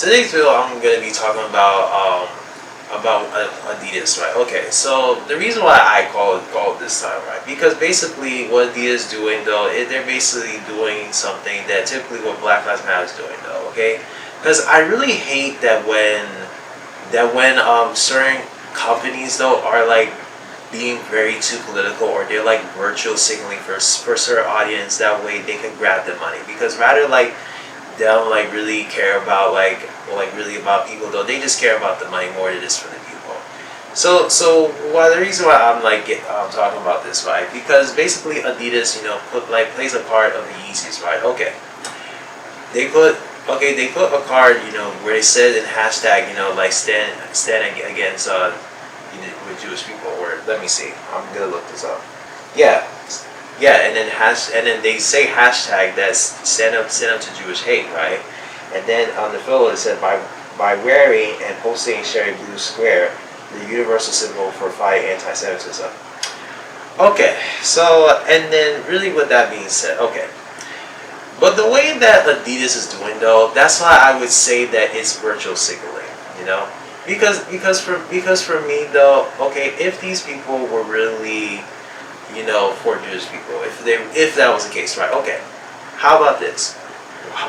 Today's video, I'm gonna be talking about Adidas, right? Okay, so the reason why I call it this time, right? Because basically, what Adidas is doing though, they're basically doing something that typically what Black Lives Matter is doing though. Okay, because I really hate that when certain companies though are like being very too political, or they're like virtual signaling for certain audience, that way they can grab the money. Because rather like they don't like really care about really about people though, they just care about the money more than it is for the people. The reason why I'm talking about this, right? Because basically Adidas, plays a part of the Yeezys, right? Okay, they put they put a card, where they said in hashtag, stand against with Jewish people. Or let me see, I'm gonna look this up. Yeah, yeah, and then they say hashtag that's stand up to Jewish hate, right? And then on the photo it said by wearing and posting Sherry Blue Square, the universal symbol for fighting anti-Semitism. Okay, so and then really with that being said, okay. But the way that Adidas is doing though, that's why I would say that it's virtual signaling, you know? Because for me though, okay, if these people were really, for Jewish people, if that was the case, right? Okay, how about this?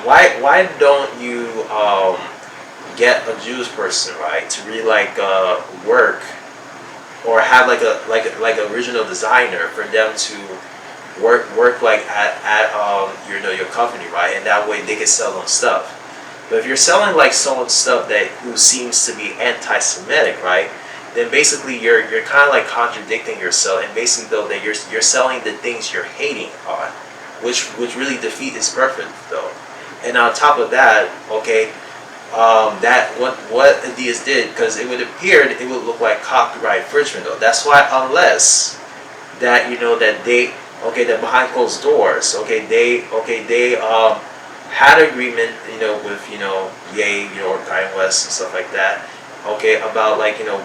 Why don't you get a Jewish person, right, to really work, or have like original designer for them to work like at your company, right, and that way they can sell them stuff. But if you're selling like someone stuff that who seems to be anti-Semitic, right, then basically you're kind of like contradicting yourself, and basically though that you're selling the things you're hating on, which really defeat its purpose though. And on top of that, okay, that what Adidas did, because it would look like copyright infringement though. That's why unless that that they that behind closed doors, they had agreement, with Ye, or West and stuff like that, okay, about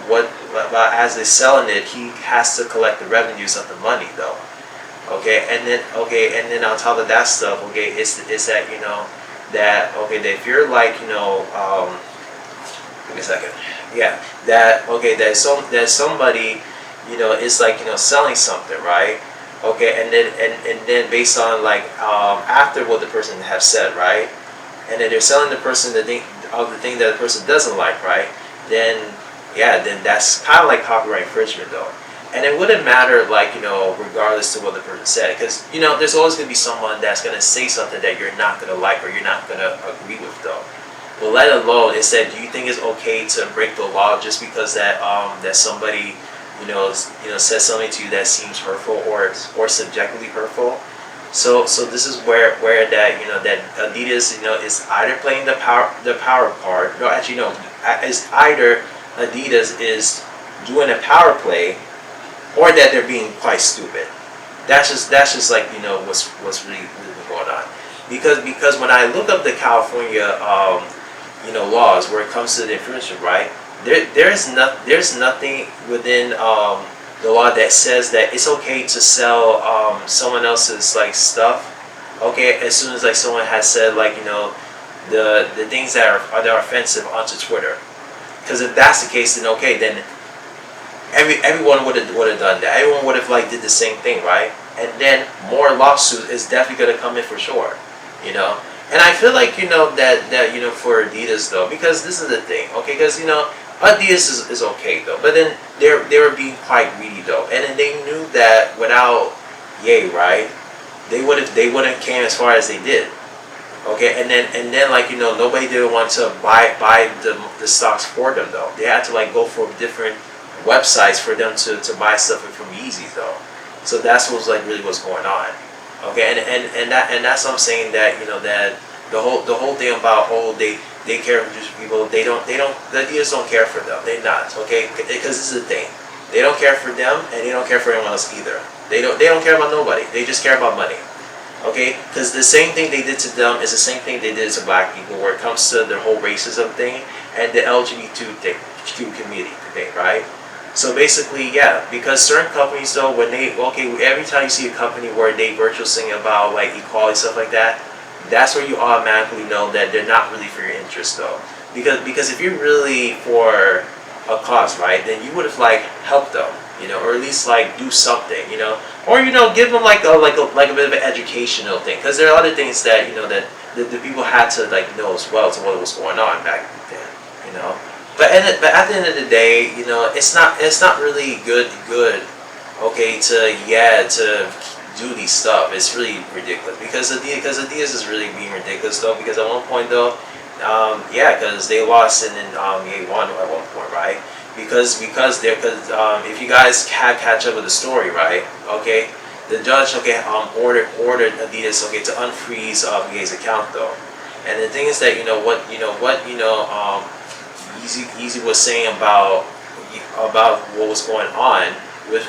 what about as they're selling it, he has to collect the revenues of the money though, and then on top of that stuff, okay, it's that that that if you're give me a second, yeah, that somebody is selling something, right? Okay, and then based on after what the person have said, right, and then they're selling the person the thing that the person doesn't like, right? Then yeah, then that's kind of like copyright infringement though. And it wouldn't matter regardless to what the person said, because there's always gonna be someone that's gonna say something that you're not gonna like or you're not gonna agree with though. But let alone, it said, do you think it's okay to break the law just because that somebody says something to you that seems hurtful or subjectively hurtful? So this is where that that Adidas is either playing the power card. No, actually no, it's either Adidas is doing a power play, or that they're being quite stupid. That's just what's really going on. Because when I look up the California laws where it comes to the infringement, right? There's nothing within the law that says that it's okay to sell someone else's stuff. Okay, as soon as someone has said the things that are offensive onto Twitter. Because if that's the case, then okay, then everyone would have done that. Everyone would have did the same thing, right? And then more lawsuits is definitely gonna come in for sure, And I feel that for Adidas though, because this is the thing, okay, because Adidas is okay though, but then they were being quite greedy though, and then they knew that without Ye, right, they wouldn't came as far as they did, okay, and then nobody didn't want to buy the stocks for them though. They had to go for different websites for them to buy stuff from Yeezy though. So that's really what's going on, okay, and that's what I'm saying, that that the whole thing about they care for Jewish people. The Adidas don't care for them. They're not, okay, because this is the thing. They don't care for them, and they don't care for anyone else either. They don't care about nobody. They just care about money, okay? Because the same thing they did to them is the same thing they did to black people, where it comes to the whole racism thing and the LGBTQ community thing, right? So basically, yeah, because certain companies though, when every time you see a company where they virtual sing about equality, stuff like that, that's where you automatically know that they're not really for your interest though. because if you're really for a cause, right, then you would have like helped them, or at least like do something, or give them like a bit of an educational thing, because there are other things that the people had to like know as well to what was going on back then, but at the end of the day, it's not really good, okay, to do these stuff. It's really ridiculous because Adidas is really being ridiculous though, because at one point though, because they lost and then they won at one point, right? Because if you guys catch up with the story, right? Okay, the judge ordered Adidas to unfreeze Ye's account though, and the thing is that Easy was saying about what was going on with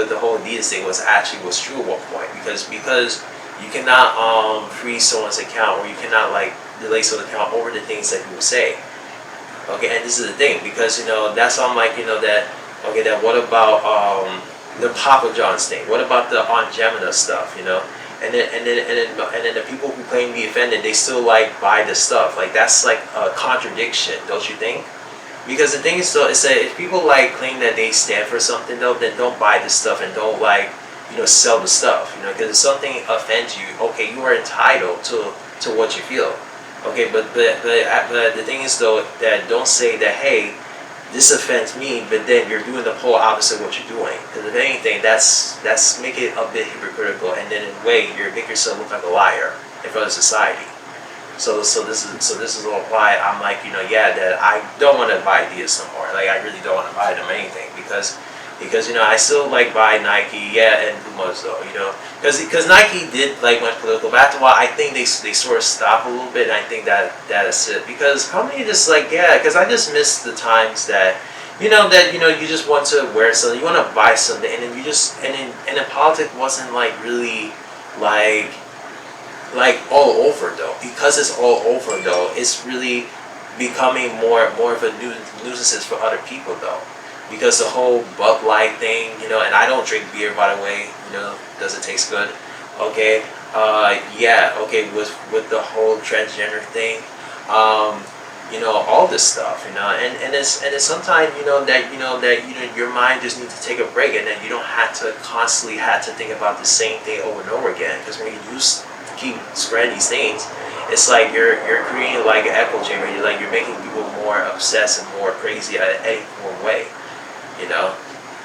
the whole Adidas thing was true at one point, because you cannot freeze someone's account, or you cannot like delay someone's account over the things that people say. Okay, and this is the thing, because that's why I'm like that what about the Papa John's thing? What about the Aunt Gemina stuff? And then the people who claim to be offended, they still like buy the stuff. Like that's like a contradiction, don't you think? Because the thing is though, is that if people like claim that they stand for something though, then don't buy the stuff and don't like sell the stuff. Because if something offends you, okay, you are entitled to what you feel. Okay, but the thing is though, that don't say that, hey, this offends me, but then you're doing the whole opposite of what you're doing. Because if anything, that's make it a bit hypocritical, and then in a way you make yourself look like a liar in front of society. So this is why I'm like that I don't want to buy Adidas no more. Like I really don't want to buy them anything, because I still like buy Nike, and Pumas though, because Nike did like went political, but after a while I think they sort of stopped a little bit, and I think that's it. Because how many just because I just miss the times that you just want to wear something, you want to buy something, and then and then politics wasn't like really like all over though. Because it's all over though, it's really becoming more of a nuisance for other people though. Because the whole Bud Light thing, and I don't drink beer, by the way, does it taste good? Okay, okay, with the whole transgender thing, all this stuff, and it's sometimes that your mind just needs to take a break, and then you don't have to constantly have to think about the same thing over and over again. Because when you do keep spreading these things, it's like you're creating like an echo chamber. You're making people more obsessed and more crazy at any more way.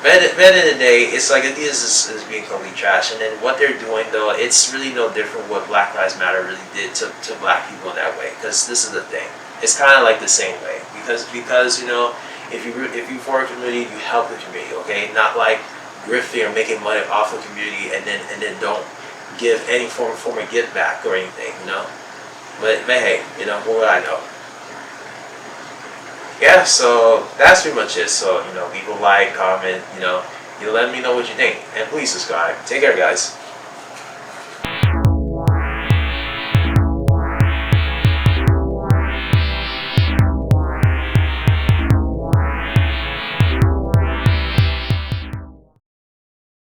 But at the end of the day, it's like Adidas is being completely trash, and then what they're doing though, it's really no different what Black Lives Matter really did to black people in that way. Because this is the thing, it's kind of like the same way. Because if you for a community, you help the community, okay, not like grifting or making money off the community, and then don't give any form of give back or anything, But hey, what would I know? Yeah, so that's pretty much it. So, people like, comment, you let me know what you think. And please subscribe. Take care, guys.